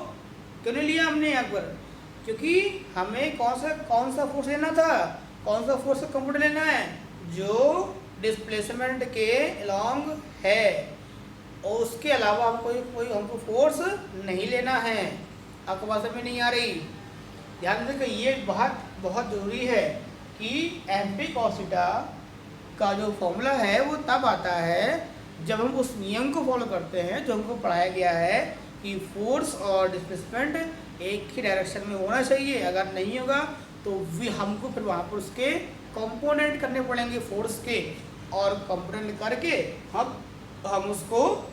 क्यों नहीं लिया हमने यहाँ पर? क्योंकि हमें कौन सा फोर्स लेना था, कौन सा फोर्स का कंपोनेंट लेना है? जो डिस्प्लेसमेंट के अलोंग है, और उसके अलावा कोई हमको फोर्स नहीं लेना है। आपको बात समझ में नहीं आ रही? ध्यान दें कि ये बहुत ज़रूरी है कि एफ पी कॉस थीटा का जो फॉर्मूला है वो तब आता है जब हम उस नियम को फॉलो करते हैं जो हमको पढ़ाया गया है कि फोर्स और डिस्प्लेसमेंट एक ही डायरेक्शन में होना चाहिए। अगर नहीं होगा तो हमको फिर वहाँ पर उसके कंपोनेंट करने पड़ेंगे फोर्स के, और कंपोनेंट करके हम उसको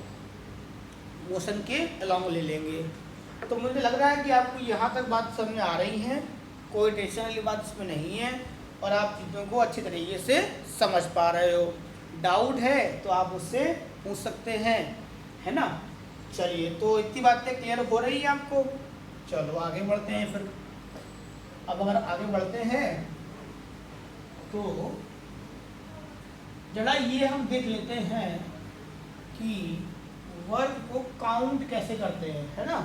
मोशन के अलोंग ले लेंगे। तो मुझे लग रहा है कि आपको यहाँ तक बात समझ में आ रही है, कोई टेंशन वाली बात इसमें नहीं है, और आप चीज़ों को अच्छी तरीके से समझ पा रहे हो। डाउट है तो आप उससे पूछ सकते हैं, है ना। चलिए, तो इतनी बातें क्लियर हो रही है आपको? चलो आगे बढ़ते हैं फिर। अब अगर आगे बढ़ते हैं तो जरा ये हम देख लेते हैं कि वर्क को काउंट कैसे करते हैं, है ना।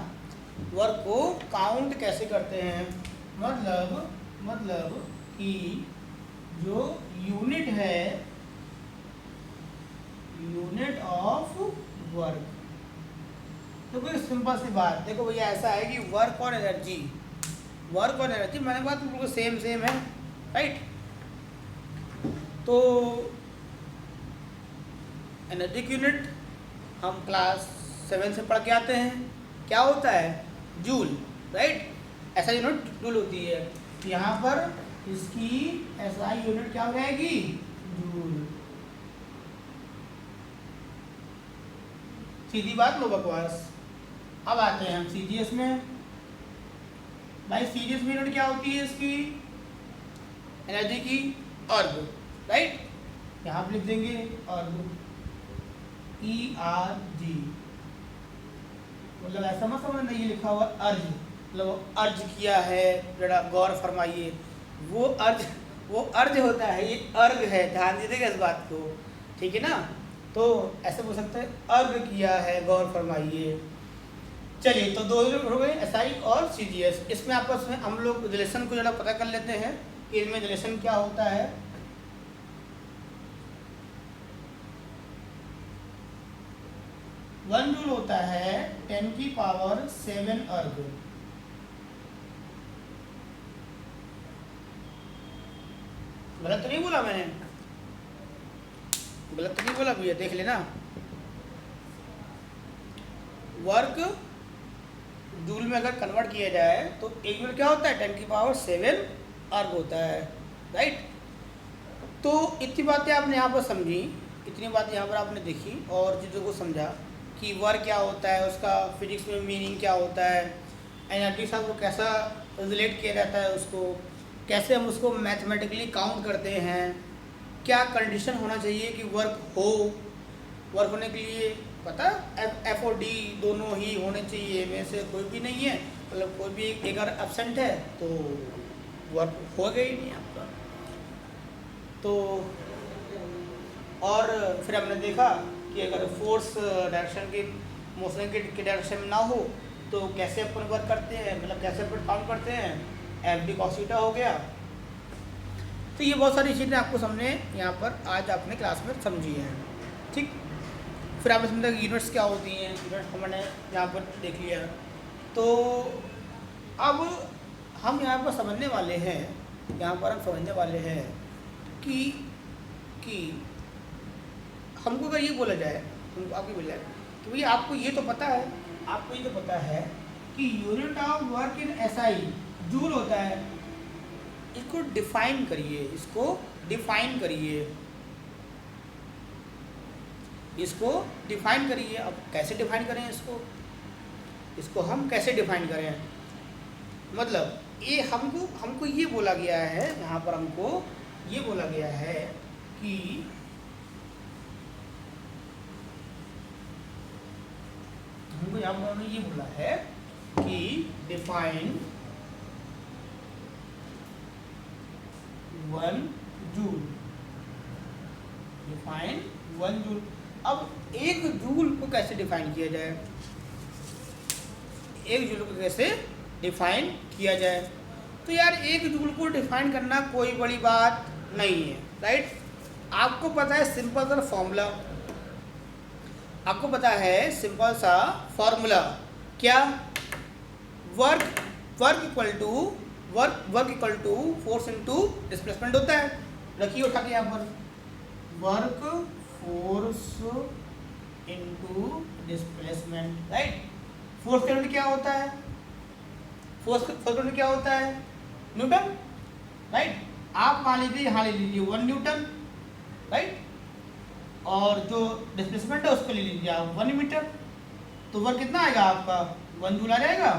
वर्क को काउंट कैसे करते हैं, मतलब कि जो यूनिट है, यूनिट ऑफ वर्क। तो कोई सिंपल सी बात, देखो भैया ऐसा है कि वर्क और एनर्जी मैंने बात बिल्कुल सेम है, राइट। तो एनर्जी की यूनिट हम क्लास 7 से पढ़ के आते हैं, क्या होता है? Joule, right. ऐसा यूनिट जूल होती है। यहाँ पर इसकी एसआई यूनिट क्या हो जाएगी? जूल। सीधी बात, लो बकवास। अब आते हैं हम सीजीएस में। भाई सीजीएस में यूनिट क्या होती है इसकी? एनर्जी की अर्ग, राइट। यहाँ पर लिख देंगे अर्ग, ERG। मतलब ऐसा मत समझना ये लिखा हुआ अर्ज, मतलब अर्ज किया है, जरा गौर फरमाइए। वो अर्ज होता है, ये अर्ग है, ध्यान दीजिएगा इस बात को, ठीक है ना। तो ऐसे बोल सकते हैं अर्ग किया है, गौर फरमाइए। चलिए, तो दो हो गए, एसआई और सीजीएस। इसमें आपस में हम लोग रिलेशन को जरा पता कर लेते हैं कि इनमें रिलेशन क्या होता है। 1 जूल होता है 10⁷ अर्ग। गलत तो नहीं बोला मैंने? गलत तो नहीं बोला भैया? देख लेना, वर्क जूल में अगर कन्वर्ट किया जाए तो एक जूल क्या होता है? 10⁷ अर्ग होता है, राइट। तो इतनी बातें आपने यहाँ पर समझी, इतनी बातें यहाँ पर आपने देखी और चीज़ों को समझा कि वर्क क्या होता है, उसका फिजिक्स में मीनिंग क्या होता है, एनर्जी साहब को कैसा रिलेट किया जाता है, उसको कैसे हम उसको मैथमेटिकली काउंट करते हैं, क्या कंडीशन होना चाहिए कि वर्क होने के लिए, पता एफ और डी दोनों ही होने चाहिए, में से कोई भी नहीं है, मतलब कोई भी एक अगर एब्सेंट है तो वर्क हो गया ही नहीं आपका। तो और फिर हमने देखा कि अगर फोर्स डायरेक्शन की मोशन के डायरेक्शन में ना हो तो कैसे अपन वर्क करते हैं, मतलब कैसे अपन काउंट करते हैं, एफ डी कॉस थीटा हो गया। तो ये बहुत सारी चीज़ें आपको समझे यहाँ पर आज आपने क्लास में समझी हैं, ठीक। फिर आपने समझा कि यूनिट्स क्या होती हैं, यूनिट्स को मैंने यहाँ पर देख लिया। तो अब हम यहाँ पर समझने वाले हैं कि हमको अगर ये बोला जाए, आपको बोला जाए कि भैया आपको ये तो पता है कि unit of work in SI joule होता है। इसको डिफाइन करिए। अब कैसे डिफाइन करें इसको हम कैसे डिफाइन करें? मतलब ये हमको हमको ये बोला गया है, यहाँ पर हमको ये बोला गया है कि हमको यहाँ पर उन्होंने ये बोला है कि डिफाइन 1 जूल, डिफाइन 1 जूल। अब 1 जूल को कैसे डिफाइन किया जाए, 1 जूल को कैसे डिफाइन किया जाए? तो यार 1 जूल को डिफाइन करना कोई बड़ी बात नहीं है, राइट। आपको पता है सिंपल सा फॉर्मूला, आपको पता है सिंपल सा फॉर्मूला क्या, work equal to force into displacement होता है। रखिए उठा के यहाँ पर, work force into displacement, right. Force का यूनिट क्या होता है, फोर्स का यूनिट क्या होता है, न्यूटन, राइट। आप मान लीजिए यहाँ ले लीजिए 1 न्यूटन, राइट, और जो डिस्प्लेसमेंट है उसको ले लीजिए आप 1 मीटर, तो वर्क कितना आएगा आपका 1 जूल आ जाएगा,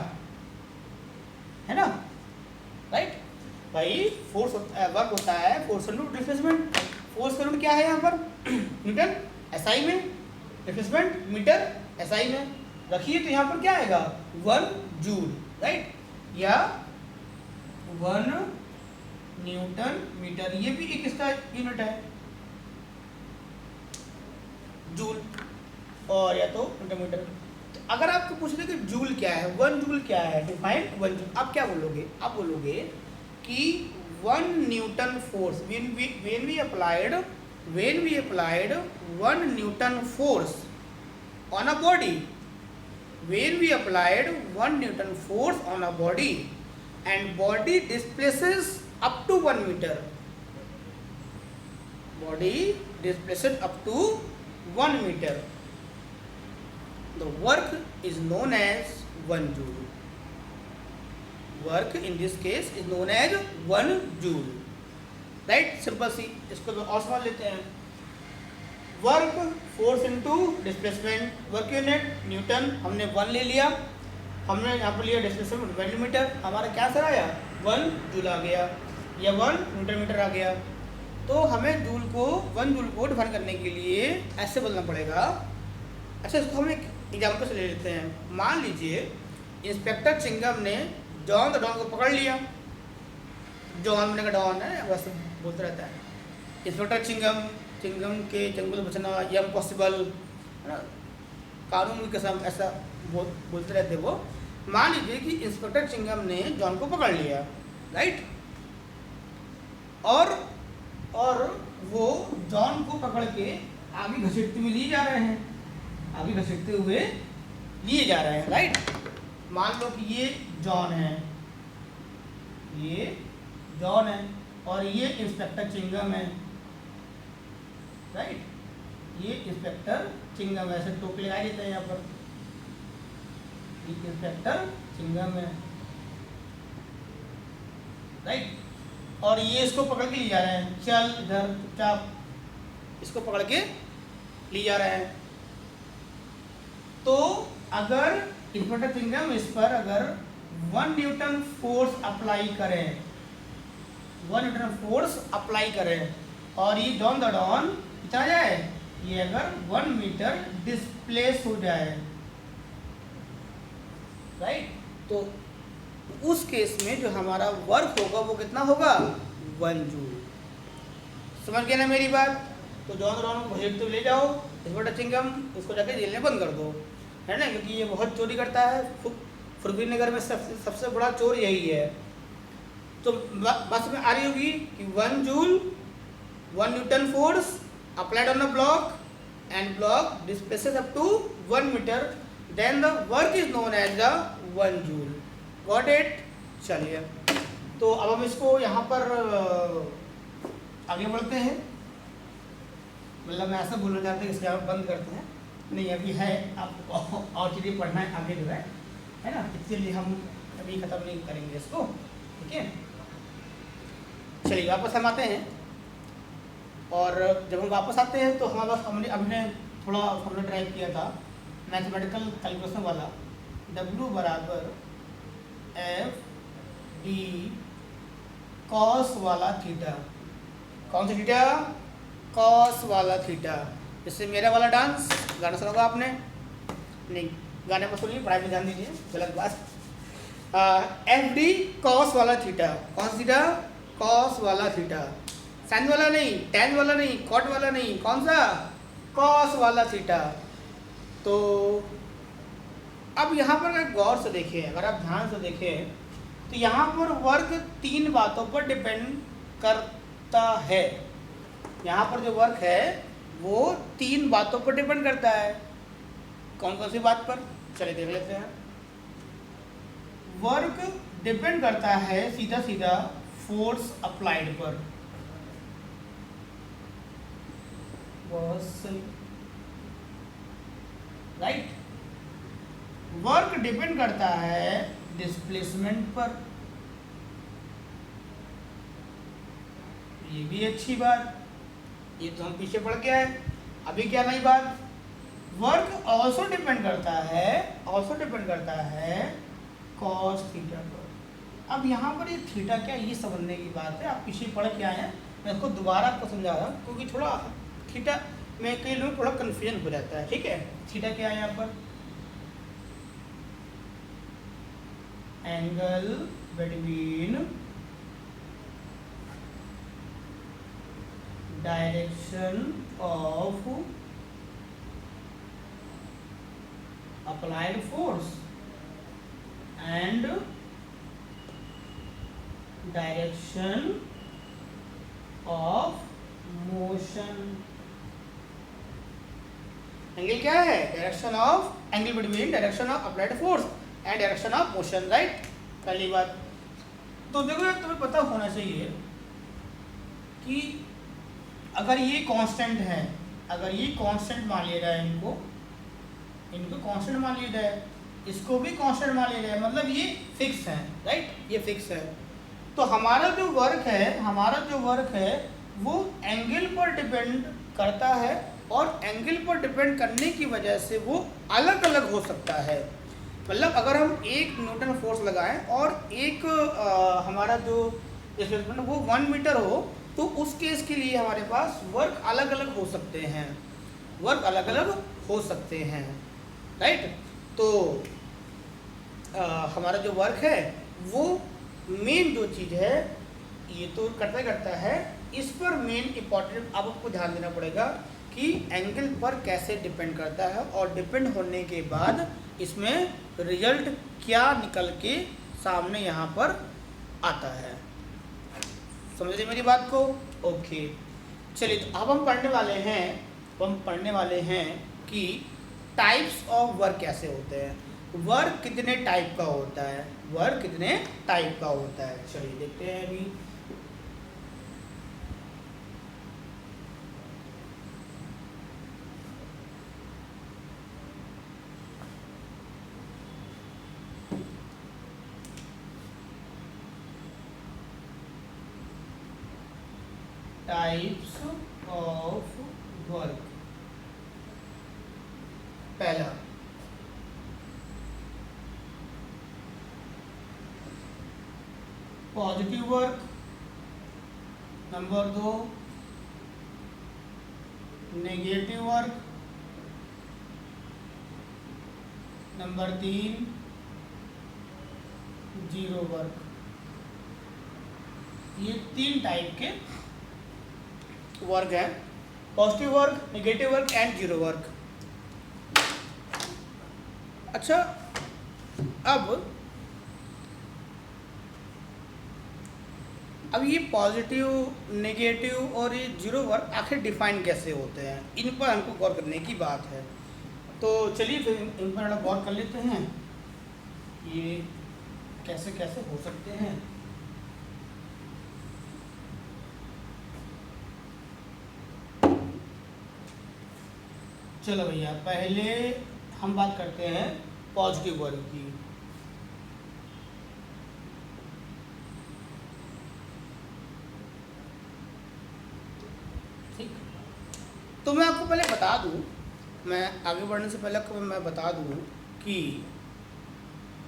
है ना, राइट। भाई फोर्स वर्क होता है फोर्स इनटू डिस्प्लेसमेंट, फोर्स का यूनिट क्या है यहाँ पर न्यूटन एसआई में, डिस्प्लेसमेंट मीटर एसआई में। रखिए तो यहाँ पर क्या आएगा 1 जूल, राइट, या 1 न्यूटन मीटर, ये भी एक इसका यूनिट है जूल, और या तो न्यूटन मीटर। तो अगर आपको पूछ ले कि जूल क्या है, 1 जूल क्या है, डिफाइन 1 जूल, आप क्या बोलोगे, आप बोलोगे कि 1 Newton force when we applied 1 Newton force on a body, when we applied 1 Newton force on a body and body displaces up to 1 meter, body displaces up to 1 meter, the work is known as 1 joule. Work in this case is known as 1 joule, right, simple सी। इसको और समझ लेते हैं, work force into displacement, work unit Newton, हमने 1 ले लिया, हमने यहाँ पर लिया डिस्प्लेसमेंट 1 मीटर, हमारा क्या सर आया 1 जूल आ गया, या 1 न्यूटन मीटर आ गया। तो हमें 1 जूल को डिफाइन करने के लिए ऐसे बोलना पड़ेगा। अच्छा, इसको हम एक एग्जाम्पल से ले लेते हैं। मान लीजिए इंस्पेक्टर चिंगम ने जॉन द डॉन को पकड़ लिया, जॉन का डॉन है बस बोलता रहता है, इंस्पेक्टर चिंगम के जंगल बचना या इम्पॉसिबल, है ना, कानून की कसम, ऐसा बोलते रहते वो। मान लीजिए कि इंस्पेक्टर चिंगम ने जॉन को पकड़ लिया, राइट, और वो जॉन को पकड़ के आगे घसीटते हुए लिए जा रहे हैं, आगे घसीटते हुए लिए जा रहे हैं, राइट। मान लो कि ये जॉन है, ये जॉन है, और ये इंस्पेक्टर चिंगम है, राइट, ये इंस्पेक्टर चिंगम, ऐसे टोपी लगा देते हैं यहाँ पर, ये इंस्पेक्टर चिंगम है, राइट, और ये इसको पकड़ के ले जा रहे हैं, चल इधर चुपचाप, इसको पकड़ के ले जा रहे हैं। तो अगर इंस्पेक्टर चिंगम इस पर अगर 1 न्यूटन फोर्स अप्लाई करें, 1 न्यूटन फोर्स अप्लाई करें, और ये डॉन द डॉन कितना जाए, ये अगर 1 मीटर डिस्प्लेस हो जाए, राइट, तो उस केस में जो हमारा वर्क होगा वो कितना होगा 1 जूल। समझ गए ना मेरी बात? तो जॉन द डॉन को घसीटते हुए ले जाओ, इंस्पेक्टर चिंगम इसको जाके जेल में बंद कर दो, है ना, क्योंकि ये बहुत चोरी करता है। फुरबी नगर में सबसे बड़ा चोर यही है। तो बस में आ रही होगी कि 1 joule 1 Newton force applied on a block and block displaces up to 1 meter, then the work is known as the 1 joule. Got it? चलिए, तो अब हम इसको यहाँ पर आगे बढ़ते हैं। मतलब मैं ऐसा बोलना चाहता हूँ, इसके आप बंद करते हैं, नहीं अभी है, आपको और चीज़ें पढ़ना है आगे जो है ना, इसलिए हम अभी ख़त्म नहीं करेंगे इसको, ठीक है। चलिए वापस हम आते हैं, और जब हम वापस आते हैं तो हमारे पास हमने थोड़ा हमने ट्राई किया था मैथमेटिकल कैलकुलेशन वाला, W बराबर F डी कॉस वाला थीटा। कौन सा थीटा? कॉस वाला थीटा। इससे मेरा वाला डांस गाना सुना होगा आपने? नहीं, गाने पर सुनिए, पढ़ाई में ध्यान दीजिए, गलत बात। एफ डी कॉस वाला थीटा। कौन सा थीटा? कॉस वाला थीटा। साइन वाला नहीं, टेन वाला नहीं, कॉट वाला नहीं, कौन सा? कॉस वाला थीटा। तो अब यहाँ पर अगर गौर से देखें, अगर आप ध्यान से देखें, तो यहाँ पर वर्क 3 बातों पर डिपेंड करता है। यहाँ पर जो वर्क है वो 3 बातों पर डिपेंड करता है। कौन कौन सी बात पर? चलिए देख लेते हैं। वर्क डिपेंड करता है सीधा सीधा फोर्स अप्लाइड पर। राइट। वर्क डिपेंड करता है डिस्प्लेसमेंट पर। ये भी अच्छी बात, ये तो हम पीछे पढ़ के आए। अभी क्या नई बात? वर्क ऑल्सो डिपेंड करता है कॉस थीटा पर। अब यहाँ पर ये थीटा क्या, ये समझने की बात है। आप पीछे पढ़ के आए हैं, मैं इसको दोबारा आपको समझा रहा हूँ, क्योंकि थोड़ा थीटा में कई लोग थोड़ा कन्फ्यूजन हो जाता है। ठीक है, थीटा क्या है? यहाँ पर angle between direction of applied force and direction of motion। Angle क्या है? Direction of, angle between direction of applied force and direction of motion. Right, पहली बात। तो देखो यार, तुम्हें पता होना चाहिए कि अगर ये कांस्टेंट है, अगर ये कांस्टेंट मान लिया जाए, इनको कांस्टेंट मान लिया जाए, इसको भी कांस्टेंट मान लिया जाए, मतलब ये फिक्स है। राइट, ये फिक्स है। तो हमारा जो वर्क है वो एंगल पर डिपेंड करता है, और एंगल पर डिपेंड करने की वजह से वो अलग अलग हो सकता है। मतलब अगर हम 1 न्यूटन फोर्स लगाएं और एक हमारा जो डिस्प्लेसमेंट वो 1 मीटर हो, तो उस केस के लिए हमारे पास वर्क अलग अलग हो सकते हैं। राइट। तो हमारा जो वर्क है वो मेन जो चीज़ है, ये तो करता है, इस पर मेन इम्पॉर्टेंट आपको ध्यान देना पड़ेगा कि एंगल पर कैसे डिपेंड करता है, और डिपेंड होने के बाद इसमें रिजल्ट क्या निकल के सामने यहाँ पर आता है। समझ रहे मेरी बात को? ओके, चलिए तो अब हम पढ़ने वाले हैं कि टाइप्स ऑफ वर्क कैसे होते हैं। वर्क कितने टाइप का होता है, चलिए देखते हैं अभी। Types of work. पहला, positive work. Number 2, negative work. Number 3, zero work. ये 3 टाइप के वर्क है, positive work, negative work and zero work. अच्छा, अब ये पॉजिटिव, नेगेटिव और ये जीरो वर्क आखिर डिफाइन कैसे होते हैं, इन पर हमको गौर करने की बात है। तो चलिए फिर इन पर गौर कर लेते हैं, ये कैसे कैसे हो सकते हैं। चलो भैया, पहले हम बात करते हैं पॉजिटिव वर्क की। ठीक, तो मैं आपको पहले बता दूं, मैं आगे बढ़ने से पहले आपको मैं बता दूं कि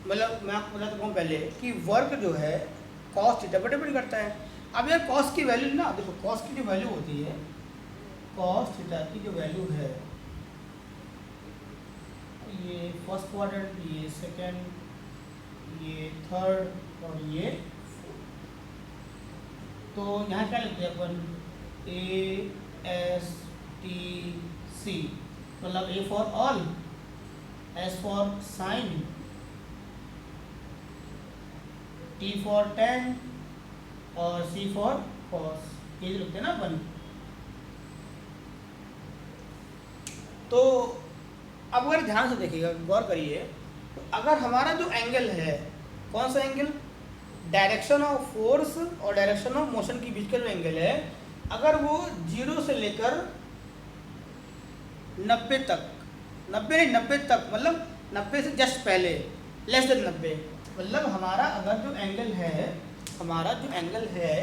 मतलब मैं आपको बता दूँ पहले कि वर्क जो है कॉस थीटा पर डिपेंड करता है। अब यार कॉस की वैल्यू ना, देखो कॉस की जो वैल्यू होती है, कॉस थीटा की जो वैल्यू है, ये फर्स्ट क्वाड्रेंट, ये सेकंड, ये थर्ड और ये फोर्थ। तो यहाँ क्या लिखते हैं अपन, ए एस टी सी, मतलब A for all, S for sine, T for tan और सी फॉर कॉस, ये लिखते हैं ना अपन। तो अब अगर ध्यान से देखिएगा, गौर करिए, तो अगर हमारा जो एंगल है, कौन सा एंगल, डायरेक्शन ऑफ फोर्स और डायरेक्शन ऑफ मोशन के बीच का जो एंगल है, अगर वो 0 से लेकर 90 तक, 90 तक मतलब 90 से जस्ट पहले, लेस देन 90, मतलब हमारा अगर जो एंगल है, हमारा जो एंगल है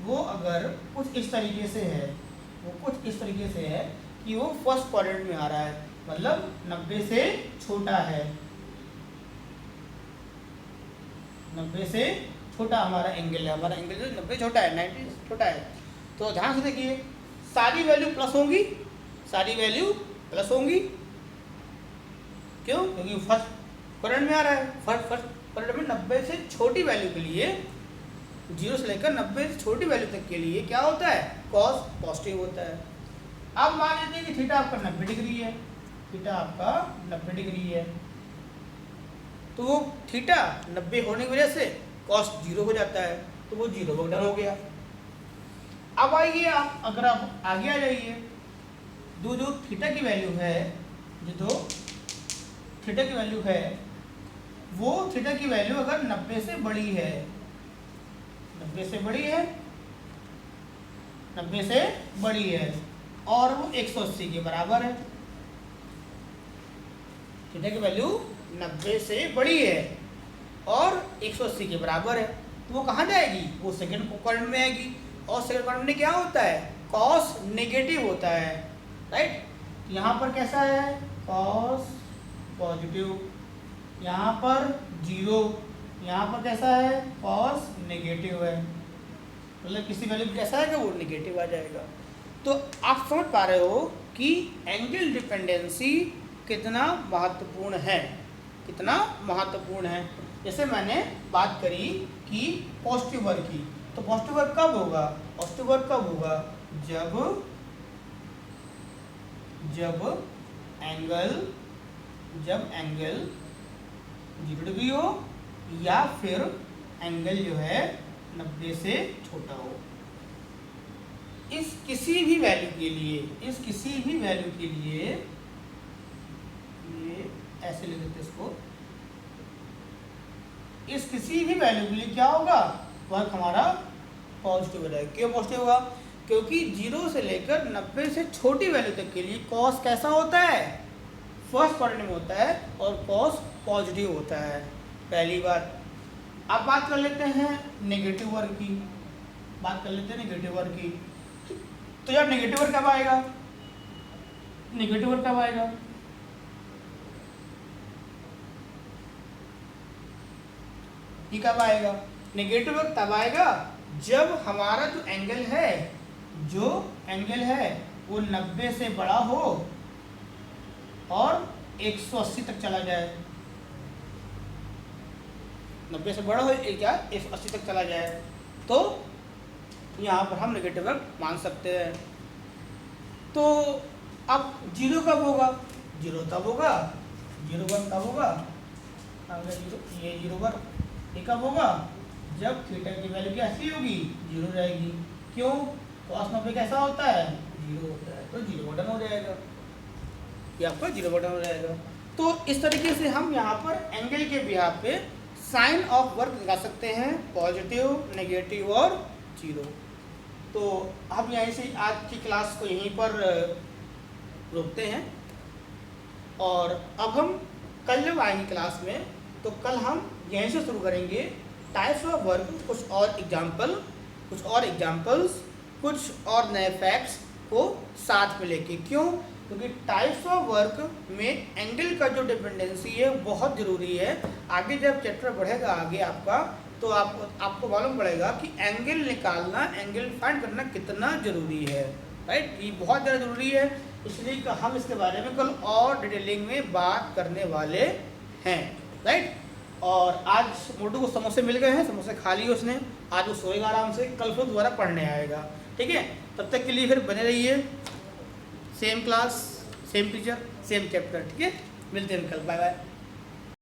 वो अगर कुछ इस तरीके से है, वो कुछ इस तरीके से है कि वो फर्स्ट क्वाड्रेंट में आ रहा है, मतलब 90 से छोटा है, 90 से छोटा हमारा एंगल है, हमारा एंगल जो 90 छोटा है, 90 छोटा है। तो ध्यान से देखिए, सारी वैल्यू प्लस होंगी, सारी वैल्यू प्लस होंगी, क्यों, क्योंकि फर्स्ट क्वाड्रेंट में आ रहा है, फर्स्ट क्वाड्रेंट में 90 से छोटी वैल्यू के लिए, 0 से लेकर 90 से छोटी वैल्यू तक के लिए क्या होता है, कॉस पॉजिटिव होता है। अब मान लेते हैं कि थीटा आपका 90 डिग्री है, थीटा आपका 90 डिग्री है, तो वो थीटा 90 होने की वजह से कॉस 0 हो जाता है, तो वो 0 बटन हो गया। अब आइए आप, अगर आप आगे आ जाइए, जो थीटा की वैल्यू है, जो थीटा की वैल्यू है, वो थीटा की वैल्यू अगर 90 से बड़ी है, 90 से बड़ी है, 90 से बड़ी है और वो 180 के बराबर है, थीटा की वैल्यू 90 से बड़ी है और 180 के बराबर है, तो वो कहाँ जाएगी, वो सेकंड क्वाड्रेंट में आएगी। और सेकंड क्वाड्रेंट में क्या होता है, कॉस नेगेटिव होता है, राइट। यहाँ पर कैसा है, कॉस पॉजिटिव, यहाँ पर 0, यहाँ पर कैसा है, कॉस नेगेटिव है, मतलब किसी वैल्यू कैसा है कि वो नेगेटिव आ जाएगा। तो आप समझ पा रहे हो कि एंगल डिपेंडेंसी कितना महत्वपूर्ण है, कितना महत्वपूर्ण है। जैसे मैंने बात करी कि पॉजिटिव वर्क की, तो पॉजिटिव वर्क कब होगा, पॉजिटिव वर्क कब होगा, जब एंगल 0 डिग्री हो या फिर एंगल जो है 90 से छोटा हो। इस किसी भी वैल्यू के लिए, इस किसी भी वैल्यू के लिए, ये ऐसे लिख देते इसको, इस किसी भी वैल्यू के लिए क्या होगा, वर्क हमारा पॉजिटिव हो जाएगा। क्यों पॉजिटिव होगा, क्योंकि 0 से लेकर 90 से छोटी वैल्यू तक के लिए कॉस कैसा होता है, फर्स्ट क्वाड्रेंट में होता है और कॉस पॉजिटिव होता है, पहली बात। अब बात कर लेते हैं नेगेटिव वर्क की, बात कर लेते हैं नेगेटिव वर्क की। तो यार नेगेटिव वर्क कब आएगा, नेगेटिव वर्क कब आएगा, ये कब आएगा, नेगेटिव वर्क तब आएगा जब हमारा जो एंगल है वो 90 से बड़ा हो और 180 तक चला जाए, 90 से बड़ा हो क्या 180 तक चला जाए, तो यहाँ पर हम नेगेटिव वर्क मान सकते हैं। तो अब 0 कब होगा, 0 तब होगा, 0 वर्क तब होगा, ये 0 वर्क ये कब होगा, जब थीटा की वैल्यू कैसी होगी, 0 रहेगी। क्यों, कॉस 90 कैसा होता है, 0 होता है, तो 0 बटन हो जाएगा, ये आपका 0 बटन हो जाएगा। तो इस तरीके से हम यहाँ पर एंगल के बिहाफ पे साइन ऑफ वर्क लगा सकते हैं, पॉजिटिव, नेगेटिव और 0। तो हम यहीं से आज की क्लास को यहीं पर रोकते हैं और अब हम कल जब आएंगे क्लास में, तो कल हम यहीं से शुरू करेंगे टाइप्स ऑफ वर्क, कुछ और एग्जाम्पल्स, कुछ और नए फैक्ट्स को साथ में लेके। क्यों, क्योंकि टाइप्स ऑफ वर्क में एंगल का जो डिपेंडेंसी है बहुत ज़रूरी है। आगे जब चैप्टर बढ़ेगा, आगे आपका तो आपको मालूम पड़ेगा कि एंगल निकालना, एंगल फाइंड करना कितना ज़रूरी है, राइट। ये बहुत ज़्यादा ज़रूरी है, इसलिए हम इसके बारे में कल और डिटेलिंग में बात करने वाले हैं, राइट। और आज मोटू को समोसे मिल गए हैं, समोसे खा लिए उसने, आज वो सोएगा आराम से, कल फिर दोबारा पढ़ने आएगा, ठीक है। तब तक के लिए फिर बने रहिए, same class same teacher same chapter, ठीक है। मिलते हैं कल, बाय बाय।